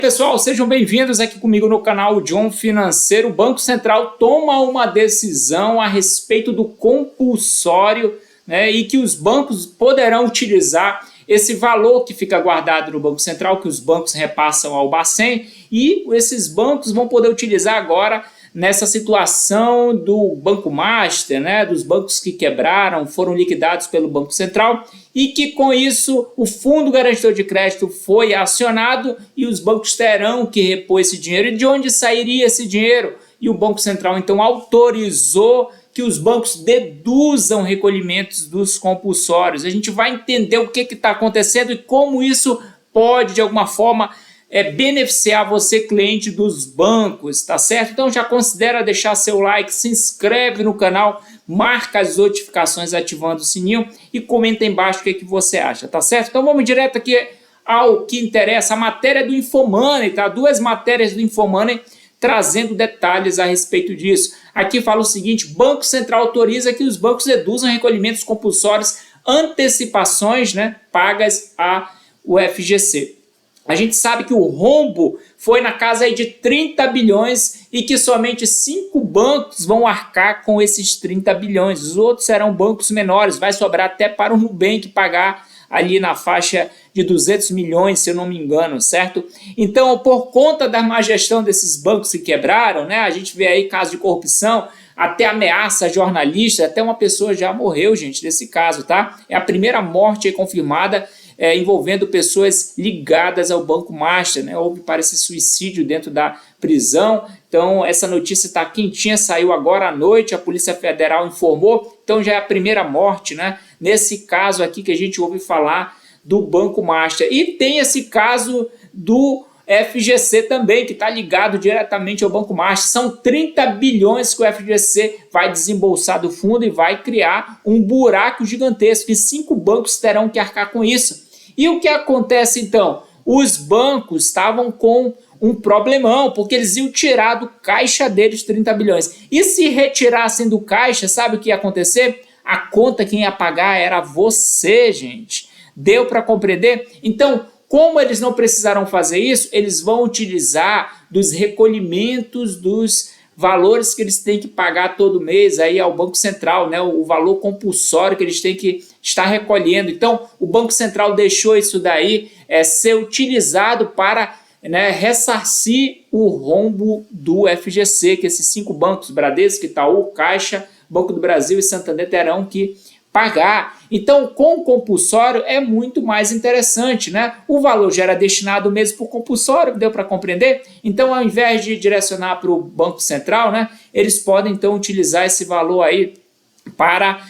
Pessoal, sejam bem-vindos aqui comigo no canal John Financeiro. O Banco Central toma uma decisão a respeito do compulsório, né, e que os bancos poderão utilizar esse valor que fica guardado no Banco Central, que os bancos repassam ao Bacen, e esses bancos vão poder utilizar agora nessa situação do Banco Master, né, dos bancos que quebraram, foram liquidados pelo Banco Central, e que com isso o Fundo Garantidor de Crédito foi acionado e os bancos terão que repor esse dinheiro. E de onde sairia esse dinheiro? E o Banco Central então autorizou que os bancos deduzam recolhimentos dos compulsórios. A gente vai entender o que está acontecendo e como isso pode, de alguma forma, beneficiar você, cliente dos bancos, tá certo? Então já considera deixar seu like, se inscreve no canal, marca as notificações ativando o sininho e comenta aí embaixo o que você acha, tá certo? Então vamos direto aqui ao que interessa, a matéria do Infomoney, tá? Duas matérias do Infomoney trazendo detalhes a respeito disso. Aqui fala o seguinte: Banco Central autoriza que os bancos deduzam recolhimentos compulsórios, antecipações, né, pagas ao FGC. A gente sabe que o rombo foi na casa aí de 30 bilhões e que somente 5 bancos vão arcar com esses 30 bilhões. Os outros serão bancos menores, vai sobrar até para o Nubank pagar ali na faixa de 200 milhões, se eu não me engano, certo? Então, por conta da má gestão desses bancos que quebraram, né, a gente vê aí casos de corrupção, até ameaça a jornalista, até uma pessoa já morreu, gente, nesse caso, tá? É a primeira morte aí confirmada envolvendo pessoas ligadas ao Banco Master, né? Houve, parece, suicídio dentro da prisão. Então, essa notícia está quentinha, saiu agora à noite, a Polícia Federal informou, então já é a primeira morte, né? Nesse caso aqui que a gente ouve falar do Banco Master. E tem esse caso do FGC também, que está ligado diretamente ao Banco Master. São 30 bilhões que o FGC vai desembolsar do fundo e vai criar um buraco gigantesco, e 5 bancos terão que arcar com isso. E o que acontece então? Os bancos estavam com um problemão, porque eles iam tirar do caixa deles 30 bilhões. E se retirassem do caixa, sabe o que ia acontecer? A conta quem ia pagar era você, gente. Deu para compreender? Então, como eles não precisaram fazer isso, eles vão utilizar dos recolhimentos dos valores que eles têm que pagar todo mês aí ao Banco Central, né? O valor compulsório que eles têm que estar recolhendo. Então, o Banco Central deixou isso daí ser utilizado para, né, ressarcir o rombo do FGC, que esses 5 bancos, Bradesco, Itaú, Caixa, Banco do Brasil e Santander, terão que pagar. Então, com o compulsório é muito mais interessante, né? O valor já era destinado mesmo por compulsório, deu para compreender? Então, ao invés de direcionar para o Banco Central, né, eles podem então utilizar esse valor aí para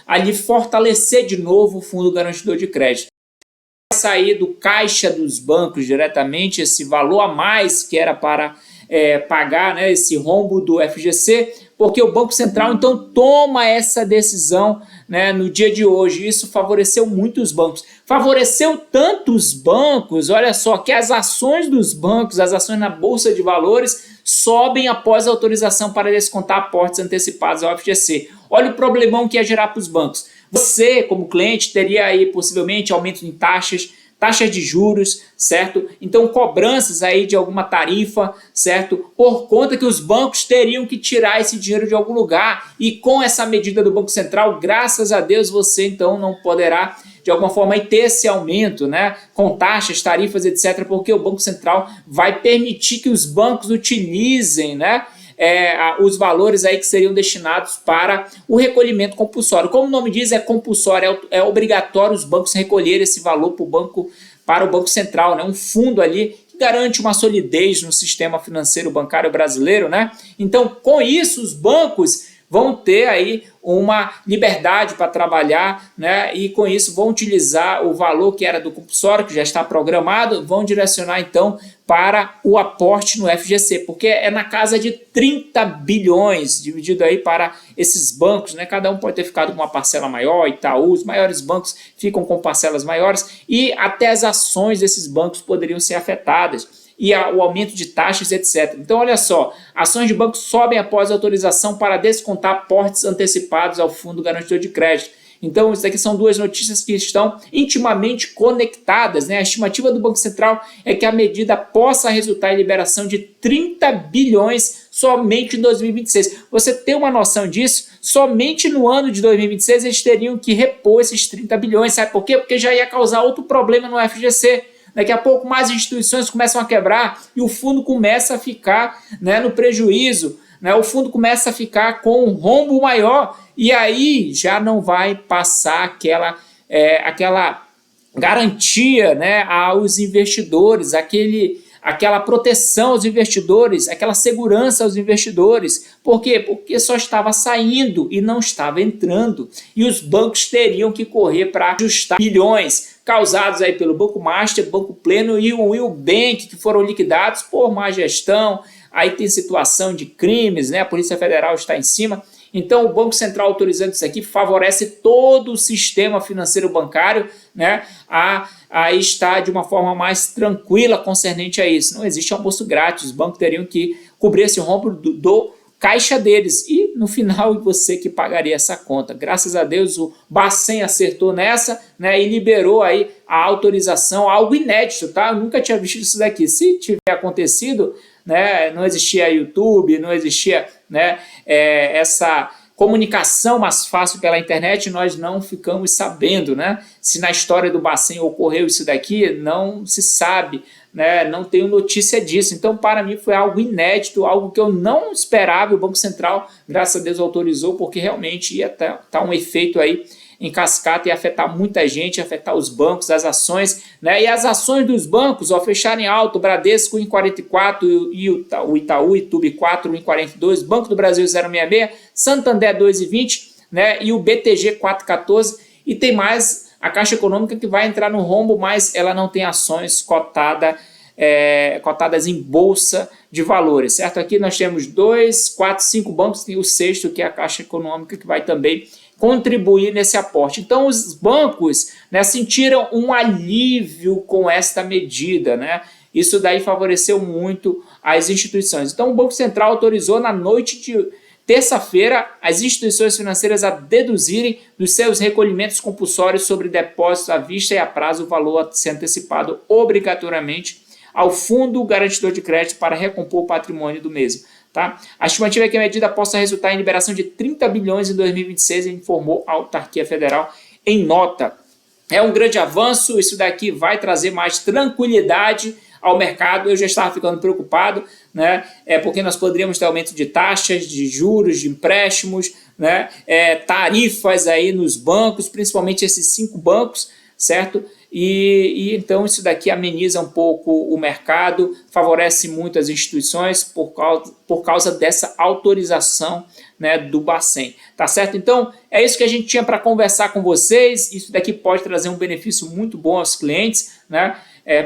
ali fortalecer de novo o Fundo Garantidor de Crédito. Vai sair do caixa dos bancos diretamente esse valor a mais que era para pagar, né, esse rombo do FGC, porque o Banco Central então toma essa decisão, né, no dia de hoje. Isso favoreceu muito os bancos. Favoreceu tanto os bancos, olha só, que as ações dos bancos, as ações na Bolsa de Valores, sobem após a autorização para descontar aportes antecipados ao FGC. Olha o problemão que ia gerar para os bancos. Você, como cliente, teria aí possivelmente aumento em taxas de juros, certo? Então, cobranças aí de alguma tarifa, certo? Por conta que os bancos teriam que tirar esse dinheiro de algum lugar. E com essa medida do Banco Central, graças a Deus, você então não poderá, de alguma forma, aí ter esse aumento, né? Com taxas, tarifas, etc. Porque o Banco Central vai permitir que os bancos utilizem, né, os valores aí que seriam destinados para o recolhimento compulsório. Como o nome diz, é compulsório, é obrigatório os bancos recolherem esse valor para o Banco Central, né? Um fundo ali que garante uma solidez no sistema financeiro bancário brasileiro, né? Então, com isso, os bancos vão ter aí uma liberdade para trabalhar, né? E com isso vão utilizar o valor que era do compulsório, que já está programado, vão direcionar então para o aporte no FGC, porque é na casa de 30 bilhões dividido aí para esses bancos, né? Cada um pode ter ficado com uma parcela maior. Itaú, os maiores bancos ficam com parcelas maiores, e até as ações desses bancos poderiam ser afetadas, e o aumento de taxas, etc. Então, olha só, ações de bancos sobem após autorização para descontar aportes antecipados ao Fundo Garantidor de Crédito. Então, isso aqui são duas notícias que estão intimamente conectadas, né? A estimativa do Banco Central é que a medida possa resultar em liberação de 30 bilhões somente em 2026. Você tem uma noção disso? Somente no ano de 2026 eles teriam que repor esses 30 bilhões. Sabe por quê? Porque já ia causar outro problema no FGC. Daqui a pouco mais instituições começam a quebrar e o fundo começa a ficar, né, no prejuízo. Né? O fundo começa a ficar com um rombo maior e aí já não vai passar aquela garantia, né, aos investidores, aquela proteção aos investidores, aquela segurança aos investidores. Por quê? Porque só estava saindo e não estava entrando. E os bancos teriam que correr para ajustar bilhões causados aí pelo Banco Master, Banco Pleno e o Will Bank, que foram liquidados por má gestão. Aí tem situação de crimes, né? A Polícia Federal está em cima. Então, o Banco Central autorizando isso aqui favorece todo o sistema financeiro bancário, né, a estar de uma forma mais tranquila concernente a isso. Não existe almoço grátis, os bancos teriam que cobrir esse rombo do caixa deles e no final você que pagaria essa conta. Graças a Deus o Bacen acertou nessa, né, e liberou aí a autorização, algo inédito, tá? Eu nunca tinha visto isso daqui. Se tiver acontecido, né, não existia YouTube, não existia, né, essa comunicação mais fácil pela internet, nós não ficamos sabendo, né? Se na história do Bacen ocorreu isso daqui, não se sabe, né? Não tenho notícia disso. Então, para mim, foi algo inédito, algo que eu não esperava. O Banco Central, graças a Deus, autorizou, porque realmente ia tá um efeito aí em cascata e afetar muita gente, afetar os bancos, as ações, né? E as ações dos bancos, ó, fecharem alto, Bradesco em 44 e o Itaú, Itube 4 em 42, Banco do Brasil 0,66, Santander 2,20, né? E o BTG 4,14 e tem mais a Caixa Econômica que vai entrar no rombo, mas ela não tem ações cotadas em bolsa de valores, certo? Aqui nós temos 2, 4, 5 bancos, tem o sexto que é a Caixa Econômica que vai também contribuir nesse aporte. Então os bancos, né, sentiram um alívio com esta medida, né? Isso daí favoreceu muito as instituições. Então o Banco Central autorizou na noite de terça-feira as instituições financeiras a deduzirem dos seus recolhimentos compulsórios sobre depósito à vista e a prazo o valor a ser antecipado obrigatoriamente ao Fundo Garantidor de Crédito para recompor o patrimônio do mesmo. Tá? A estimativa é que a medida possa resultar em liberação de 30 bilhões em 2026, informou a autarquia federal em nota. É um grande avanço, isso daqui vai trazer mais tranquilidade ao mercado. Eu já estava ficando preocupado, né? Porque nós poderíamos ter aumento de taxas, de juros, de empréstimos, né? Tarifas aí nos bancos, principalmente esses 5 bancos, certo? E então isso daqui ameniza um pouco o mercado, favorece muito as instituições por causa dessa autorização, né, do Bacen, tá certo? Então é isso que a gente tinha para conversar com vocês. Isso daqui pode trazer um benefício muito bom aos clientes, né?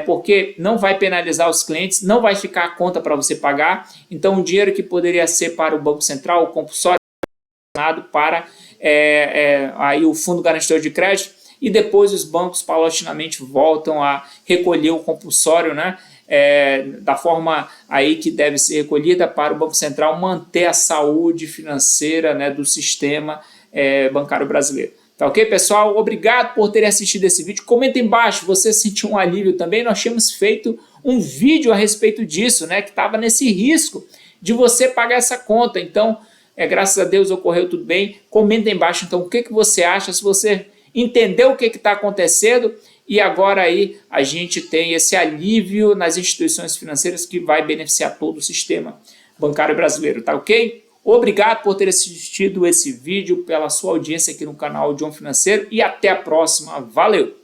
Porque não vai penalizar os clientes, não vai ficar a conta para você pagar. Então o dinheiro que poderia ser para o Banco Central, o compulsório, para aí o Fundo Garantidor de Crédito, e depois os bancos paulatinamente voltam a recolher o compulsório, né, da forma aí que deve ser recolhida, para o Banco Central manter a saúde financeira, né, do sistema bancário brasileiro. Tá ok, pessoal? Obrigado por terem assistido esse vídeo. Comenta embaixo, você sentiu um alívio também? Nós tínhamos feito um vídeo a respeito disso, né, que estava nesse risco de você pagar essa conta. Então, graças a Deus ocorreu tudo bem. Comenta embaixo, então, o que você acha, se você entendeu o que está acontecendo, e agora aí a gente tem esse alívio nas instituições financeiras que vai beneficiar todo o sistema bancário brasileiro, tá ok? Obrigado por ter assistido esse vídeo, pela sua audiência aqui no canal John Financeiro, e até a próxima. Valeu!